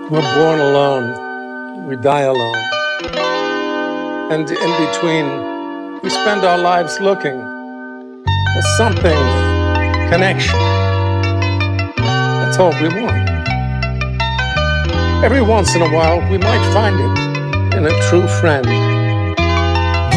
We're born alone, we die alone. And in between, we spend our lives looking for something, connection. That's all we want. Every once in a while, we might find it in a true friend.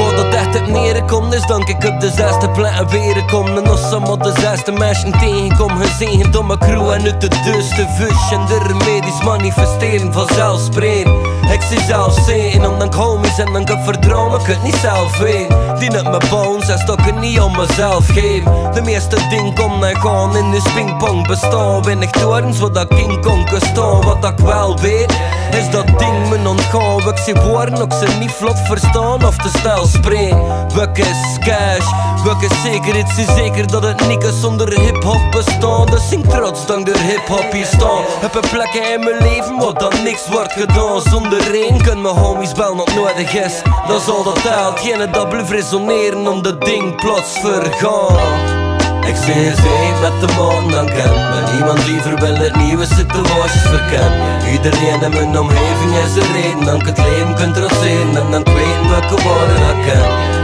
Voordat echt het neerkomt is dank ik op de zesde plekken weer kom. En als allemaal de zesde meisje tegenkom, gezegend door mijn crew en uit de duiste vush. En de remedies manifesteren vanzelfsprekend. Ik zie zelf zien, omdat ik homies en dan kan verdromen, ik het niet zelf weten. Die net mijn bones en stokken niet om mezelf geven. De meeste dingen komen en gaan in de pingpong bestaan. Ben ik torens wat dat King Kong kan staan. Wat ik wel weet, is dat ding me ontgaan. Ik zie woorden, ook ze niet vlot verstaan of te snel spreken. Wek is cash, wek is zekerheid, zie zeker dat het niet kan zonder hip-hop bestaan. Dus zing trots dank door hip-hop hier staan. Heb een plekje in mijn leven waar dan niks wordt gedaan. Zonder reden kunnen mijn homies wel nog nodig is. Dat is al dat telt, geen dat blijft resoneren om dat ding plots vergaan. Ik zie eens één met de maan dan ken. Maar niemand liever wil het nieuwe situaties verkennen. Iedereen in mijn omgeving is een reden. Dan ik het leven kunt trotseren en dan weten welke woorden ik ken.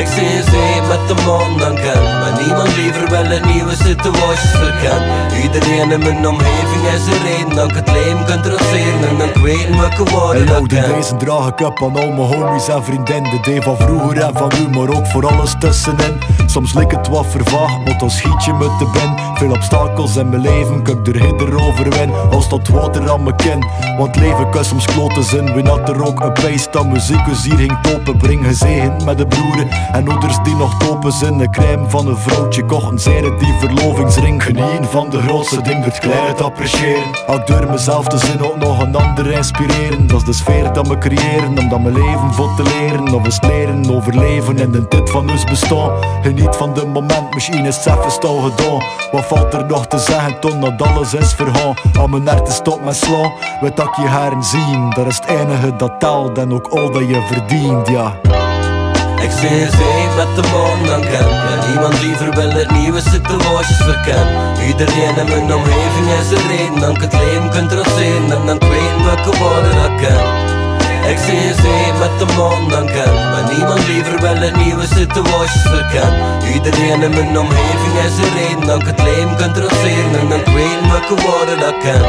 Ik zie eens één met de maan dan ken. Maar niemand liever wil het nieuwe situaties verkennen. Iedereen in mijn omgeving is een reden. Dan ik het leven kunt trotseren en dan weten welke woorden ik ken. En die wijzen draag ik op aan al mijn homies en vriendinnen. De day van vroeger en van nu, maar ook voor alles tussenin. Soms lijkt het wat vervaagd, maar dan schiet je me te bin. Veel obstakels in mijn leven, kan ik er hidder overwin. Als dat water aan mijn kin, want leven kan soms klote zin. We had er ook een pees dat muziek dus hier ging topen. Breng gezegend met de broeren en ouders die nog topen zijn. Een crème van een vrouwtje, kocht een zere die verlovingsring. Genieten van de grootste ding, door het kleine te appreciëren. Ook door mezelf te zien, ook nog een ander inspireren. Dat is de sfeer dat we creëren, om dat mijn leven voor te leren. Of eens leren, overleven in de tijd van ons bestaan. Geniet van de moment, misschien is het even stil gedaan. Wat valt er nog te zeggen, toen dat alles is vergaan. Aan mijn hart is stop met slaan, weet dat je haren zien. Dat is het enige dat telt en ook al dat je verdient, ja. Ik zie eens één met de maan dan ken. En niemand liever wil het nieuwe situaties verkennen. Iedereen in mijn omgeving is een reden. Dan ik het leven kunt trotseren en dan weten welke woorden ik ken. Ik zie eens één met de maan dan ken. Maar niemand liever wil het nieuwe situaties verkennen. Iedereen in mijn omgeving is een reden. Dan ik het leven kunt trotseren en dan weten welke woorden ik ken.